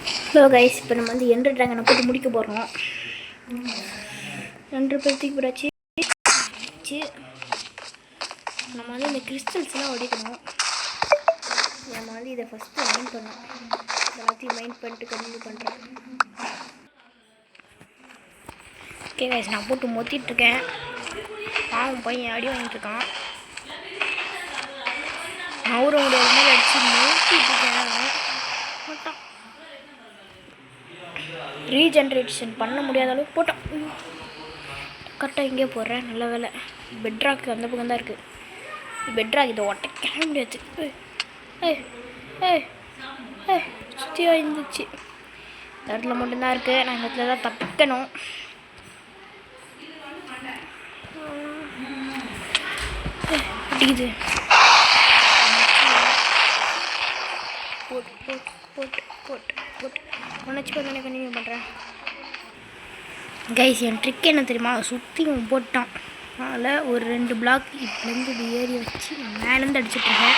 Hello guys, இப்போ நம்ம வந்து எண்டர் ட்ராகனை போட்டு முடிக்க போகிறோம். எண்டர் பேர்த்துக்கு போடாச்சு. நம்ம வந்து இந்த கிறிஸ்டல்ஸ்லாம் உடைக்கணும். நம்ம வந்து இதை ஃபஸ்ட்டு மைண்ட் பண்ணோம். எல்லாத்தையும் மைண்ட் பண்ணிட்டு கண்டினியூ பண்ணுறேன். ஓகே கைஸ், நான் போட்டு மொத்திட்டுருக்கேன். பாவம் பையன் அடி வாங்கிட்டுருக்கான். நவுற முடியாத மாதிரி அடிச்சு மொத்திட்டுருக்கேன். போட்டான். ரீஜென்ரேஷன் பண்ண முடியாத அளவுக்கு போட்டோம். கரெக்டாக இங்கே போடுறேன். நல்ல வேலை. பெட்ராக்கு அந்த பக்கம் தான் இருக்குது. பெட்ராக் இதை ஒட்டைக்க முடியாது. சுற்றியாக இருந்துச்சு. இந்த இடத்துல மட்டும்தான் இருக்குது. நான் இந்த இடத்துல தான் தப்பிக்கணும். அடிக்குது. போட்டு போட்டு போட்டு போட்டு போட்டு உணர்ச்சி பண்ணி கண்டினியூ பண்ணுறேன். கைஸ், என் ட்ரிக் என்ன தெரியுமா? சுற்றி போட்டான். அதில் ஒரு 2 பிளாக் இப்போலேருந்து இது ஏறி வச்சு மேலேருந்து அடிச்சுட்ருக்கேன்.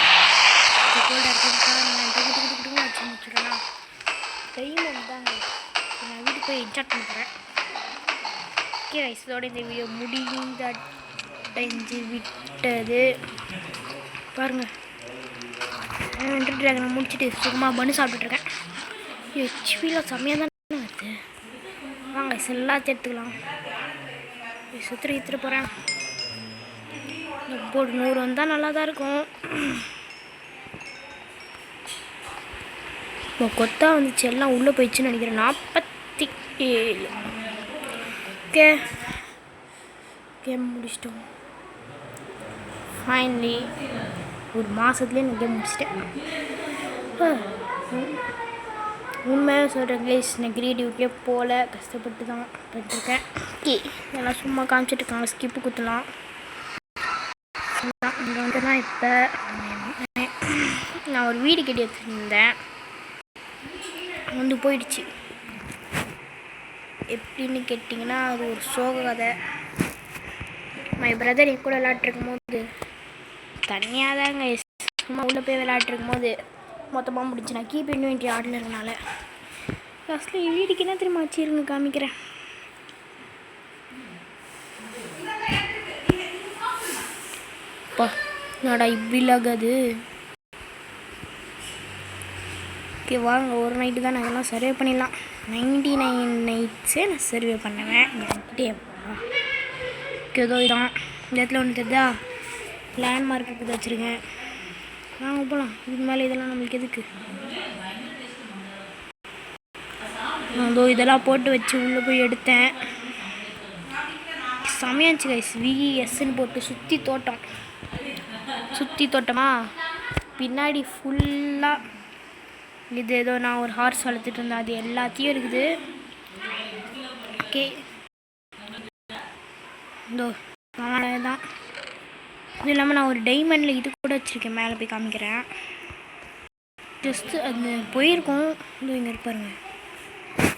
அடிச்சு முடிச்சுக்கலாம். டைமண்ட் தான். நான் வீட்டுக்கு போய் என்ஜாய் பண்ணுறேன். ஓகே கைஸ், இதோட இந்த வீடியோ முடிஞ்சு விட்டது. பாருங்கள், எண்டர் ட்ராகனை முடிச்சுட்டு சும்மா பண்ணு சாப்பிட்டுருக்கேன். ஹெச்பியில் செம்மையாக தானே வருது. வாங்க எல்லாத்தையும் எடுத்துக்கலாம். சுற்றி போகிறேன். போட்டு 100 வந்தால் நல்லா தான் இருக்கும். இப்போ கொத்தா வந்துச்சு, எல்லாம் உள்ளே போயிடுச்சுன்னு நினைக்கிறேன். 47. ஓகே, கேம் முடிச்சிட்டோம். ஃபைனலி ஒரு மாதத்துலேயே நான் கேம் முடிச்சிட்டேன். உண்மையாக சொல்கிறேன் கைஸ், நான் கிரியேட்டிவிட்டியே போல் கஷ்டப்பட்டு தான் பண்ணிட்டுருக்கேன். ஓகே, எல்லாம் சும்மா காமிச்சிட்ருக்காங்க. ஸ்கிப்பு குத்தலாம். இங்கே வந்து தான் இப்போ நான் ஒரு வீடு கட்டி வச்சுருந்தேன். வந்து போயிடுச்சு. எப்படின்னு கேட்டிங்கன்னா, அது ஒரு சோக கதை. மை பிரதர் என் கூட விளையாட்ருக்கும் போது தனியாக தாங்க சும்மா உள்ளே போய் விளையாட்ருக்கும் போது மொத்தமாக முடிச்சு. நான் கீப் இன்வென்ட்ரி ஆர்டரில் இருக்கனால ஃபஸ்ட்டில் வீட்டுக்கு என்ன தெரியுமா வச்சுருங்க காமிக்கிறேன். அப்பா நாடா இப்படிலாகாது. ஓகே வாங்க, ஒரு நைட்டு தான் நான் இதெல்லாம் சர்வே பண்ணிடலாம். 99 நைட்ஸே நான் சர்வே பண்ணுவேன். ஓகே ஏதோ இதான் இந்த இடத்துல ஒன்று தெரியுதா, லேண்ட்மார்க் இப்போ வச்சுருக்கேன். வாங்க போகலாம். இதுக்கு மேலே இதெல்லாம் நம்மளுக்கு எதுக்கு? அதோ இதெல்லாம் போட்டு வச்சு உள்ளே போய் எடுத்தேன். செமையாச்சு கைஸ். VSன்னு போட்டு சுற்றி தோட்டமா பின்னாடி ஃபுல்லாக இது ஏதோ நான் ஒரு ஹார்ஸ் வளர்த்துட்டு இருந்தேன். அது எல்லாத்தையும் இருக்குது. ஓகே இதோ தான். இது இல்லாமல் நான் ஒரு டைமண்டில் இது கூட வச்சுருக்கேன். மேலே போய் காமிக்கிறேன். ஜஸ்ட்டு அது போயிருக்கோம். இது இங்கே இருப்பாருங்க.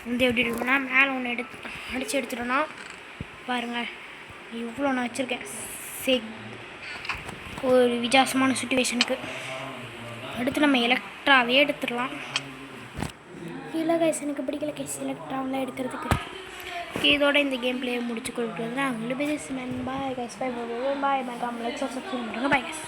வந்து எப்படி இருக்குன்னா, மேலே ஒன்று அடித்து எடுத்துட்டோன்னா பாருங்கள் இவ்வளோ நான் வச்சுருக்கேன். ஒரு வித்தியாசமான சுச்சுவேஷனுக்கு அடுத்து நம்ம எலக்ட்ராவே எடுத்துடலாம். இல்லை கைஸ், எனக்கு பிடிக்கல கைஸ் எலக்ட்ராவெலாம் எடுக்கிறதுக்கு. இதோட இந்த கேம் பிளேயை முடிச்சு கொடுக்குறது நான் உங்களுக்கு பாய் கைஸ். பாய் பாய். மறக்காம லைக் சப்ஸ்கிரைப் பண்ணுங்கள். Bye guys.